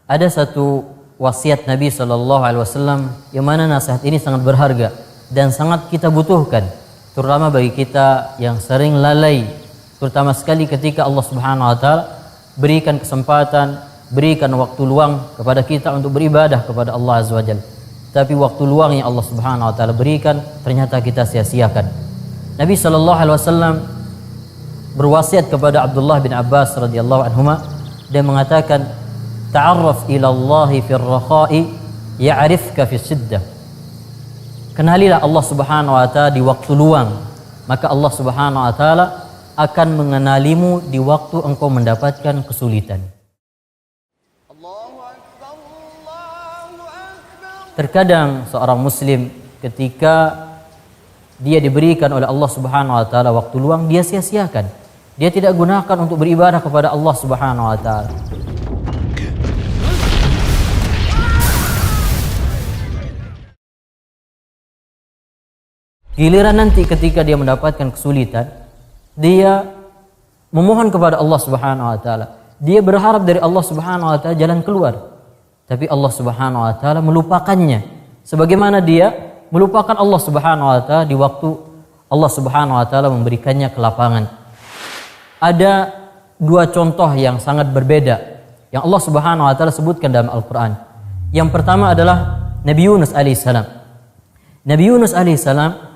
Ada satu wasiat Nabi SAW yang mana nasihat ini sangat berharga dan sangat kita butuhkan, terutama bagi kita yang sering lalai, terutama sekali ketika Allah Subhanahu wa taala berikan kesempatan, berikan waktu luang kepada kita untuk beribadah kepada Allah Azza wa Jalla. Tapi waktu luang yang Allah Subhanahu wa taala berikan ternyata kita sia-siakan. Nabi SAW berwasiat kepada Abdullah bin Abbas radhiyallahu anhuma dan mengatakan, ta'arraf ila Allah fir rakha'i ya'rifka fis shiddah. Kenalilah Allah Subhanahu wa taala di waktu luang, maka Allah Subhanahu wa taala akan mengenalimu di waktu engkau mendapatkan kesulitan. Terkadang seorang muslim ketika dia diberikan oleh Allah Subhanahu wa taala waktu luang, dia sia-siakan. Dia tidak gunakan untuk beribadah kepada Allah Subhanahu wa taala. Giliran nanti ketika dia mendapatkan kesulitan, dia memohon kepada Allah Subhanahu wa taala. Dia berharap dari Allah Subhanahu wa taala jalan keluar. Tapi Allah Subhanahu wa taala melupakannya. Sebagaimana dia melupakan Allah Subhanahu wa taala di waktu Allah Subhanahu wa taala memberikannya kelapangan. Ada dua contoh yang sangat berbeda yang Allah Subhanahu wa taala sebutkan dalam Al-Qur'an. Yang pertama adalah Nabi Yunus alaihissalam. Nabi Yunus alaihissalam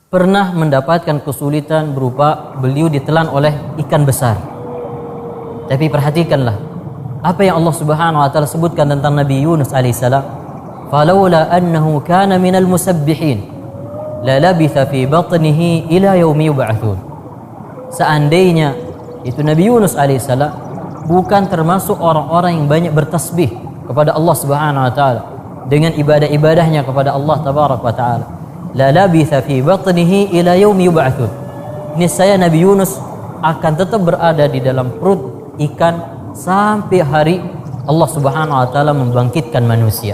pernah mendapatkan kesulitan berupa beliau ditelan oleh ikan besar. Tapi perhatikanlah apa yang Allah Subhanahu wa taala sebutkan tentang Nabi Yunus alaihissalam. Falaula annahu kana minal musabbihin la labitha fi batnihi ila yaumi yub'atsun. Seandainya itu Nabi Yunus alaihissalam bukan termasuk orang-orang yang banyak bertasbih kepada Allah Subhanahu wa taala dengan ibadah-ibadahnya kepada Allah tabaraka wa taala, la labitha fi batnihi ila yaumi yub'atsun. Niscaya Nabi Yunus akan tetap berada di dalam perut ikan sampai hari Allah Subhanahu wa taala membangkitkan manusia.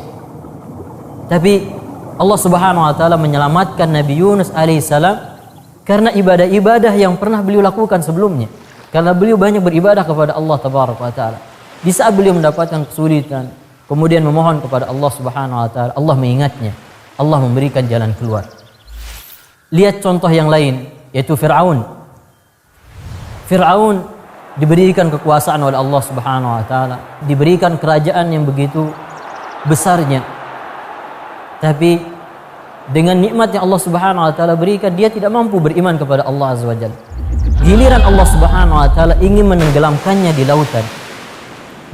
Tapi Allah Subhanahu wa taala menyelamatkan Nabi Yunus alaihissalam karena ibadah-ibadah yang pernah beliau lakukan sebelumnya. Karena beliau banyak beribadah kepada Allah tabaraka wa taala. Di saat beliau mendapatkan kesulitan, kemudian memohon kepada Allah Subhanahu wa taala, Allah mengingatnya. Allah memberikan jalan keluar. Lihat contoh yang lain, yaitu Fir'aun. Fir'aun diberikan kekuasaan oleh Allah Subhanahu wa taala, diberikan kerajaan yang begitu besarnya. Tapi dengan nikmat yang Allah Subhanahu wa taala berikan, dia tidak mampu beriman kepada Allah Azza wa Jalla. Giliran Allah Subhanahu wa taala ingin menenggelamkannya di lautan,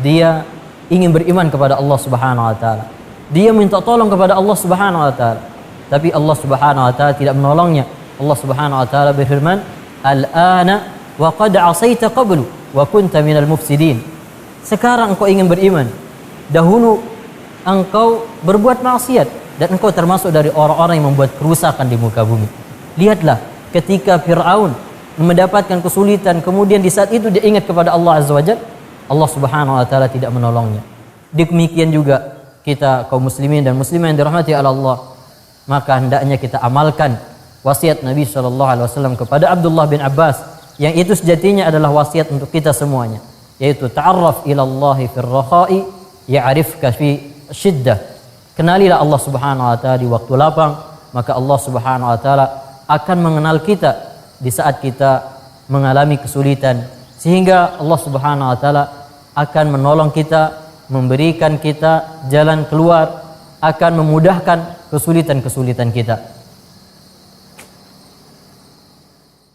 dia ingin beriman kepada Allah Subhanahu wa taala. Dia minta tolong kepada Allah Subhanahu wa taala, tapi Allah Subhanahu wa taala tidak menolongnya. Allah Subhanahu wa taala berfirman, "Al-ana wa qad 'asaita qablu wa kunta minal mufsidin." Sekarang engkau ingin beriman, dahulu engkau berbuat maksiat dan engkau termasuk dari orang-orang yang membuat kerusakan di muka bumi. Lihatlah ketika Fir'aun mendapatkan kesulitan, kemudian di saat itu dia ingat kepada Allah Azza wa Jalla, Allah Subhanahu wa taala tidak menolongnya. Demikian juga kita kaum muslimin dan muslimah yang dirahmati Allah, maka hendaknya kita amalkan wasiat Nabi SAW kepada Abdullah bin Abbas, yang itu sejatinya adalah wasiat untuk kita semuanya, yaitu ta'arraf ila Allah fir rakha'i ya'rifka fi shiddah. Kenalilah Allah Subhanahu wa taala di waktu lapang, maka Allah Subhanahu wa taala akan mengenal kita di saat kita mengalami kesulitan, sehingga Allah Subhanahu wa taala akan menolong kita, memberikan kita jalan keluar, akan memudahkan kesulitan-kesulitan kita.